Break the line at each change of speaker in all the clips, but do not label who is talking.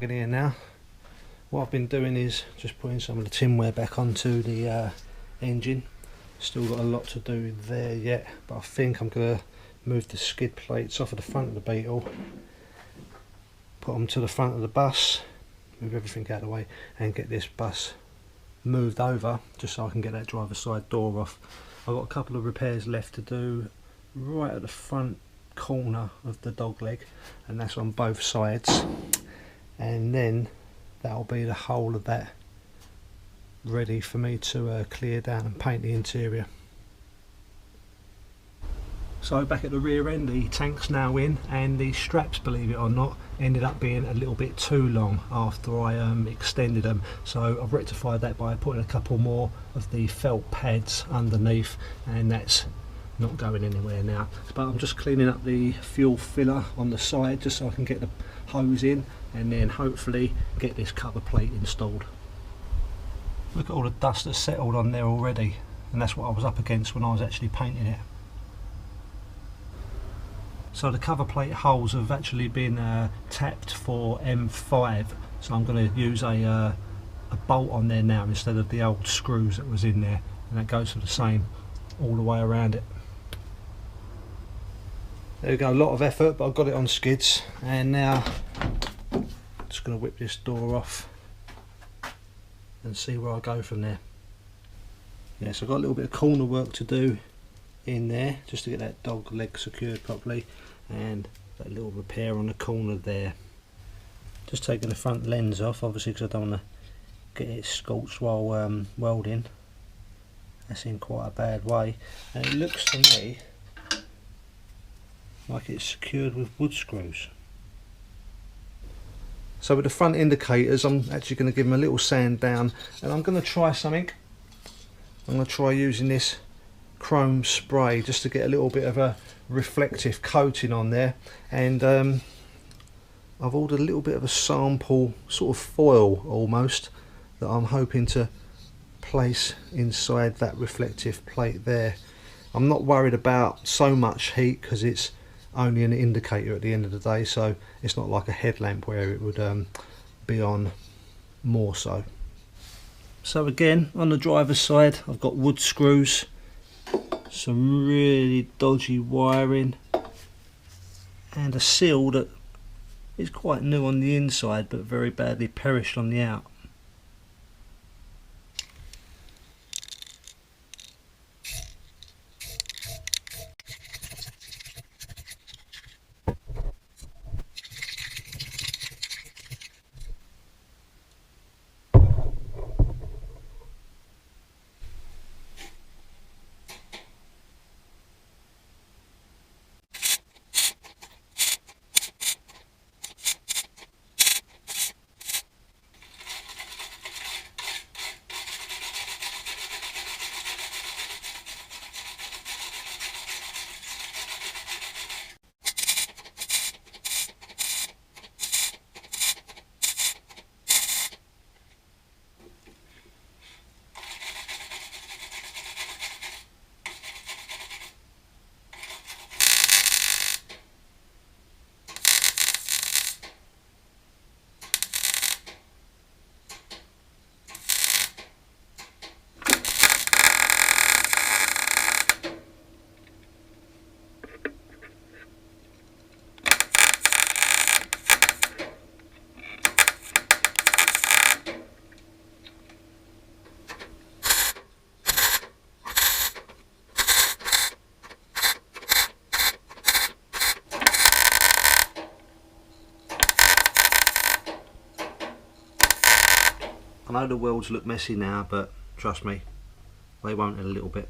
Here now, what I've been doing is just putting some of the tinware back onto the engine. Still got a lot to do there yet, but I think I'm going to move the skid plates off of the front of the Beetle, put them to the front of the bus, move everything out of the way and get this bus moved over just so I can get that driver's side door off. I've got a couple of repairs left to do right at the front corner of the dog leg, and that's on both sides, and then that'll be the whole of that ready for me to clear down and paint the interior. So back at the rear end, the tank's now in, and the straps, believe it or not, ended up being a little bit too long after I extended them. So I've rectified that by putting a couple more of the felt pads underneath, and that's not going anywhere now. But I'm just cleaning up the fuel filler on the side just so I can get the hose in and then hopefully get this cover plate installed. Look at all the dust that's settled on there already, and that's what I was up against when I was actually painting it. So the cover plate holes have actually been tapped for M5, so I'm going to use a bolt on there now instead of the old screws that was in there, and that goes for the same all the way around it. There we go, a lot of effort, but I've got it on skids, and now I'm just going to whip this door off and see where I go from there. Yeah, so I've got a little bit of corner work to do in there just to get that dog leg secured properly, and that little repair on the corner there. Just taking the front lens off, obviously, because I don't want to get it scorched while welding. That's in quite a bad way, and it looks to me like it's secured with wood screws. So with the front indicators, I'm actually going to give them a little sand down, and I'm going to try something. I'm going to try using this chrome spray just to get a little bit of a reflective coating on there, and I've ordered a little bit of a sample sort of foil almost that I'm hoping to place inside that reflective plate there. I'm not worried about so much heat because it's only an indicator at the end of the day, so it's not like a headlamp where it would be on more so. So again, on the driver's side, I've got wood screws, some really dodgy wiring, and a seal that is quite new on the inside but very badly perished on the out. I know the welds look messy now, but trust me, they won't in a little bit.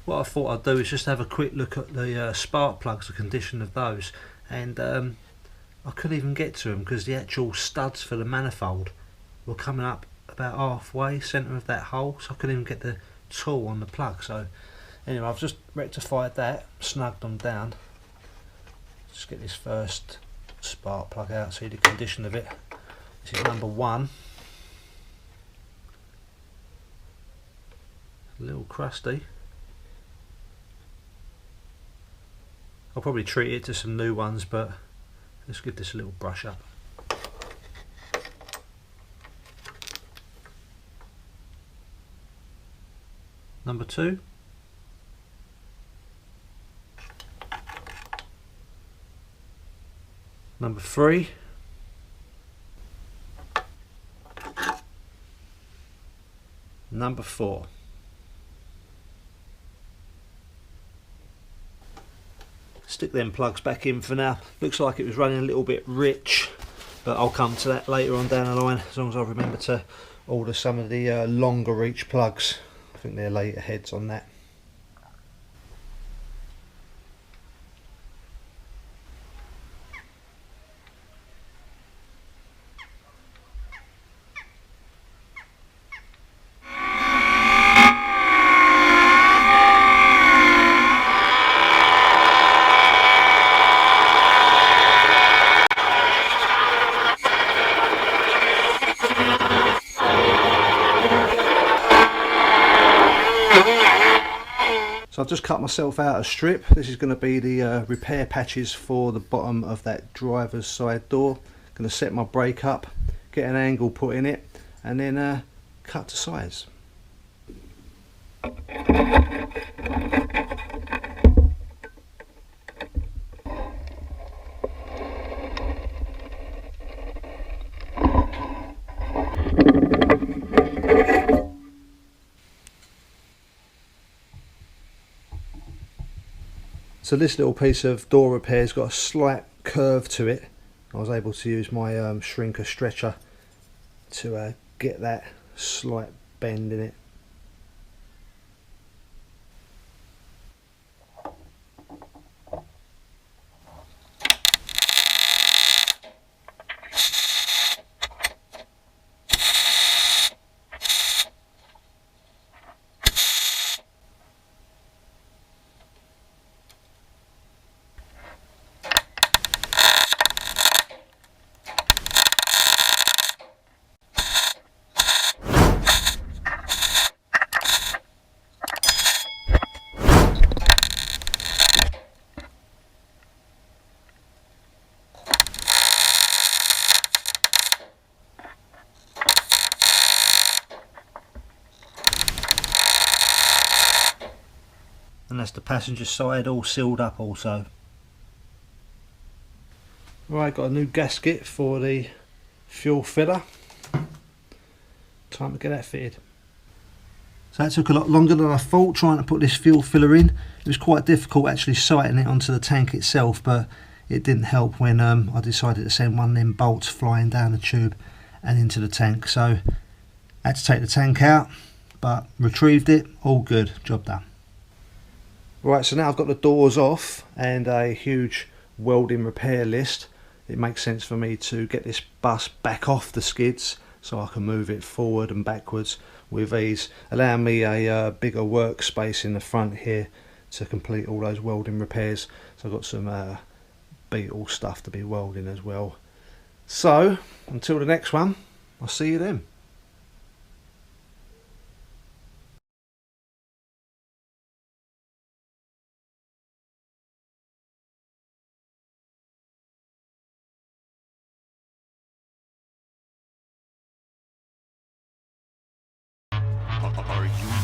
what I thought I'd do is just have a quick look at the spark plugs, the condition of those, and I couldn't even get to them because the actual studs for the manifold were coming up about halfway centre of that hole, so I couldn't even get the tool on the plug. So anyway, I've just rectified that, snugged them down. Just get this first spark plug out, see the condition of it. This is number 1. A little crusty. I'll probably treat it to some new ones, but let's give this a little brush up. Number 2. Number 3. Number 4. Stick them plugs back in for now. Looks like it was running a little bit rich, but I'll come to that later on down the line, as long as I remember to order some of the longer reach plugs. I think they're later heads on that. So I've just cut myself out a strip. This is going to be the repair patches for the bottom of that driver's side door. Going to set my brake up, get an angle put in it, and then cut to size. So this little piece of door repair has got a slight curve to it. I was able to use my shrinker stretcher to get that slight bend in it. And that's the passenger side all sealed up also. Right, got a new gasket for the fuel filler. Time to get that fitted. So that took a lot longer than I thought, trying to put this fuel filler in. It was quite difficult actually sighting it onto the tank itself, but it didn't help when I decided to send one of them bolts flying down the tube and into the tank. So I had to take the tank out, but retrieved it, all good, job done. Right, so now I've got the doors off and a huge welding repair list. It makes sense for me to get this bus back off the skids so I can move it forward and backwards with ease, allowing me a bigger workspace in the front here to complete all those welding repairs. So I've got some beetle stuff to be welding as well. So until the next one, I'll see you then.
Are you